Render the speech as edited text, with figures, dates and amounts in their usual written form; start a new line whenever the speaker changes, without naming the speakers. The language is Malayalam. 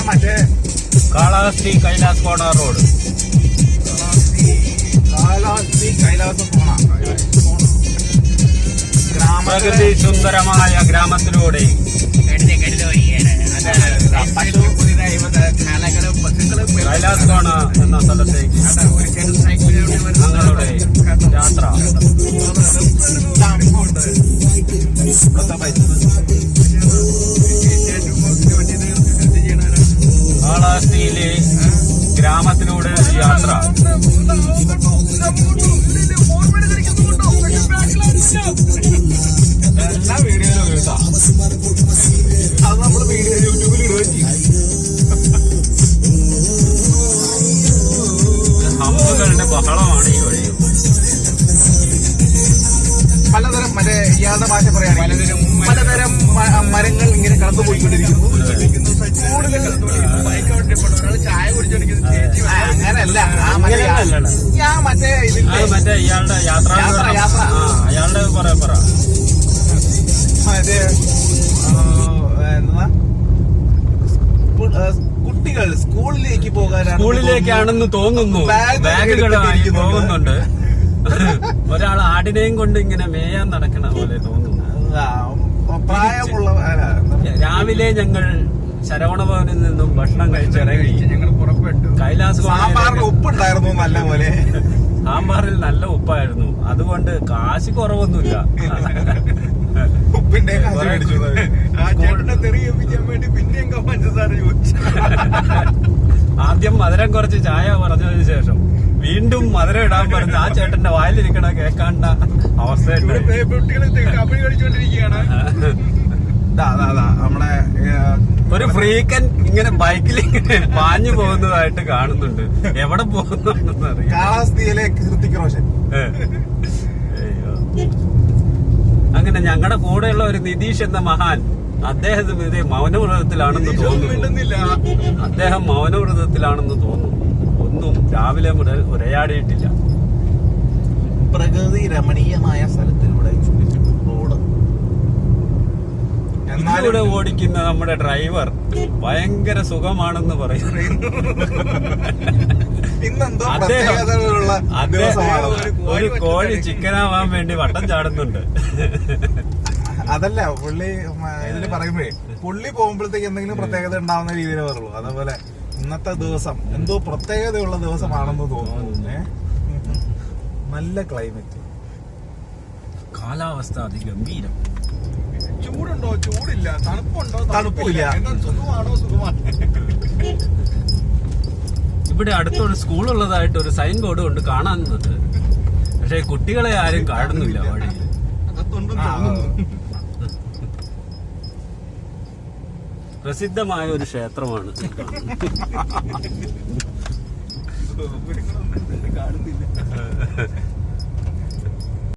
മറ്റേ
കാളഹസ്തി കൈലാസ് കോണ റോഡ്.
കൈലാസം
പ്രകൃതി സുന്ദരമായ ഗ്രാമത്തിലൂടെ കൈലാസ് കോണ എന്ന സ്ഥലത്തേക്ക് ഞങ്ങളുടെ യാത്ര. കാളഹസ്തിയിലെ ഗ്രാമത്തിലൂടെ യാത്ര. എല്ലാ വീഡിയോയിലും കേട്ടാം. അത് നമ്മള് വീഡിയോ യൂട്യൂബിൽ ഇടുകയും ചെയ്യും. ഹമ്പുകളുടെ ബഹളമാണ് ഈ വഴിയും.
പലതരം മറ്റേ ഇയാളുടെ ഭാഷ പറയുകയാണെങ്കിൽ പലതരം മരങ്ങൾ ഇങ്ങനെ കടന്നു പോയിക്കൊണ്ടിരിക്കുന്നു. അങ്ങനെയല്ല, മറ്റേ
മറ്റേ ഇയാളുടെ യാത്ര അയാളുടെ പറ
മറ്റേ എന്താ കുട്ടികൾ
സ്കൂളിലേക്കാണെന്ന് തോന്നുന്നു. ബാഗുകളായി പോകുന്നുണ്ട്. ഒരാൾ ആടിനെയും കൊണ്ട് ഇങ്ങനെ മേയാൻ നടക്കണ പോലെ തോന്നുന്നു.
പ്രായമുള്ള
രാവിലെ ഞങ്ങൾ ശരവണഭവനിൽ നിന്നും ഭക്ഷണം കഴിച്ചിറങ്ങി ഞങ്ങൾ പുറപ്പെട്ടു. കൈലാസ്
സാമ്പാറിന് ഉപ്പുണ്ടായിരുന്നു നല്ല പോലെ.
സാമ്പാറിൽ നല്ല ഉപ്പായിരുന്നു. അതുകൊണ്ട് കാശ് കുറവൊന്നുമില്ല.
ഉപ്പിന്റെ
ആദ്യം മധുരം കുറച്ച് ചായ പറഞ്ഞതിന് ശേഷം വീണ്ടും മധുരം ഇടാൻ പറഞ്ഞ് ആ ചേട്ടന്റെ വായിലിരിക്കണ കേൾക്കാണ്ട അവസ്ഥയുണ്ട്.
നമ്മളെ
ഒരു ഫ്രീക്കൻ ഇങ്ങനെ ബൈക്കിൽ ഇങ്ങനെ പാഞ്ഞു പോകുന്നതായിട്ട് കാണുന്നുണ്ട്. എവിടെ പോകുന്നുണ്ടെന്ന് അറിയാം.
കാളഹസ്തിയിലെ ഹൃതിക് റോഷൻ.
അങ്ങനെ ഞങ്ങളുടെ കൂടെയുള്ള ഒരു നിതീഷ് എന്ന മഹാൻ, അദ്ദേഹം ഇത് മൗനവ്രതത്തിലാണെന്ന് തോന്നുന്നു. അദ്ദേഹം മൗനവ്രതത്തിലാണെന്ന് തോന്നുന്നു. ഒന്നും രാവിലെ മുതൽ ഉരയാടിയിട്ടില്ല.
പ്രകൃതി രമണീയമായ സ്ഥലത്തിലൂടെ റോഡ്
ഇതിലൂടെ ഓടിക്കുന്ന നമ്മുടെ ഡ്രൈവർ ഭയങ്കര സുഖമാണെന്ന് പറയുന്നു. ഒരു കോഴി ചിക്കനാവാൻ വേണ്ടി വട്ടം ചാടുന്നുണ്ട്.
അതല്ല പുള്ളി ഇതില് പറയുമ്പോഴേ പുള്ളി പോകുമ്പോഴത്തേക്ക് എന്തെങ്കിലും പ്രത്യേകത ഉണ്ടാവുന്ന രീതിയിലേ പറയുള്ളൂ. അതേപോലെ ഇന്നത്തെ ദിവസം എന്തോ പ്രത്യേകതയുള്ള ദിവസമാണെന്ന് തോന്നുന്നു. നല്ല ക്ലൈമറ്റ്,
കാലാവസ്ഥ അതിഗംഭീരം.
ചൂടുണ്ടോ? ചൂടില്ല. തണുപ്പുണ്ടോ? തണുപ്പില്ല. സുഖമാണോ? സുഖമാണ്.
ഇവിടെ അടുത്തൊരു സ്കൂളുള്ളതായിട്ട് ഒരു സൈൻ ബോർഡ് കൊണ്ട് കാണാനുണ്ട്. പക്ഷെ കുട്ടികളെ ആരും കാണുന്നില്ല വഴിയിൽ. പ്രസിദ്ധമായ ഒരു ക്ഷേത്രമാണ്.
കാണുന്നില്ല.